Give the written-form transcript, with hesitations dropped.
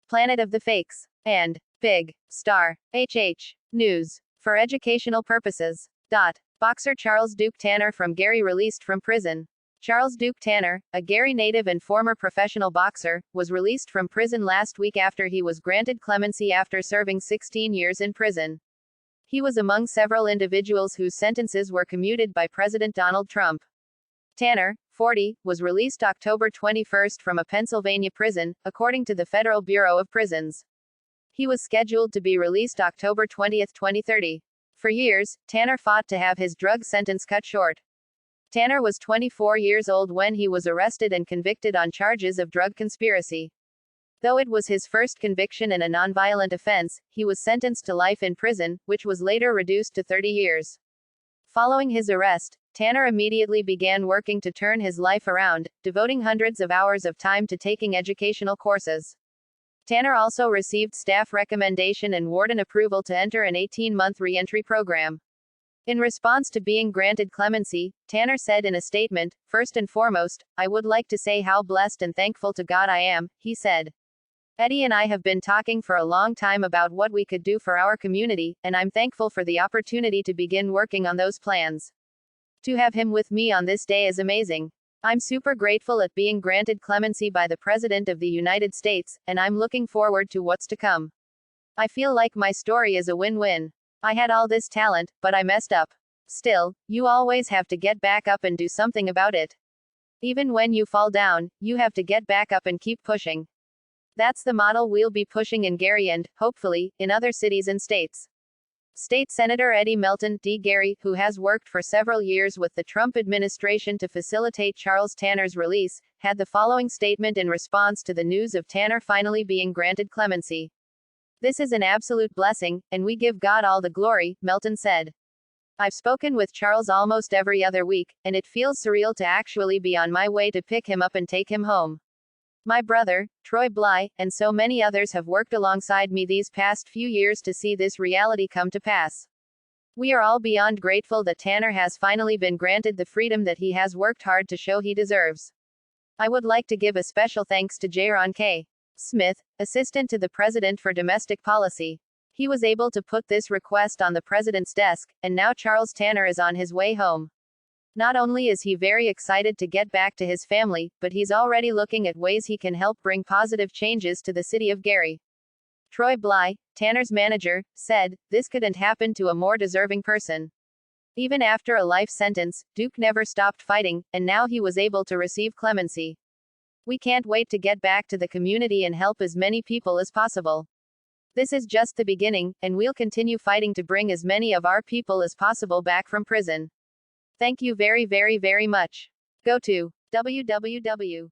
Planet of the Fakes, and Big Star HH News. For educational purposes. Boxer Charles Duke Tanner from Gary released from prison. Charles Duke Tanner, a Gary native and former professional boxer, was released from prison last week after he was granted clemency after serving 16 years in prison. He was among several individuals whose sentences were commuted by President Donald Trump. Tanner, 40, was released October 21 from a Pennsylvania prison, according to the Federal Bureau of Prisons. He was scheduled to be released October 20, 2030. For years, Tanner fought to have his drug sentence cut short. Tanner was 24 years old when he was arrested and convicted on charges of drug conspiracy. Though it was his first conviction and a nonviolent offense, he was sentenced to life in prison, which was later reduced to 30 years. Following his arrest, Tanner immediately began working to turn his life around, devoting hundreds of hours of time to taking educational courses. Tanner also received staff recommendation and warden approval to enter an 18-month re-entry program. In response to being granted clemency, Tanner said in a statement, "First and foremost, I would like to say how blessed and thankful to God I am," he said. "Eddie and I have been talking for a long time about what we could do for our community, and I'm thankful for the opportunity to begin working on those plans. To have him with me on this day is amazing. I'm super grateful at being granted clemency by the President of the United States, and I'm looking forward to what's to come. I feel like my story is a win-win. I had all this talent, but I messed up. Still, you always have to get back up and do something about it. Even when you fall down, you have to get back up and keep pushing. That's the model we'll be pushing in Gary and, hopefully, in other cities and states." State Senator Eddie Melton D. Gary, who has worked for several years with the Trump administration to facilitate Charles Tanner's release, had the following statement in response to the news of Tanner finally being granted clemency. "This is an absolute blessing, and we give God all the glory," Melton said. "I've spoken with Charles almost every other week, and it feels surreal to actually be on my way to pick him up and take him home. My brother, Troy Bly, and so many others have worked alongside me these past few years to see this reality come to pass. We are all beyond grateful that Tanner has finally been granted the freedom that he has worked hard to show he deserves. I would like to give a special thanks to Jayron K. Smith, Assistant to the President for Domestic Policy. He was able to put this request on the President's desk, and now Charles Tanner is on his way home. Not only is he very excited to get back to his family, but he's already looking at ways he can help bring positive changes to the city of Gary." Troy Bly, Tanner's manager, said, "This couldn't happen to a more deserving person. Even after a life sentence, Duke never stopped fighting, and now he was able to receive clemency. We can't wait to get back to the community and help as many people as possible. This is just the beginning, and we'll continue fighting to bring as many of our people as possible back from prison. Thank you very, very, very much. Go to www.amor.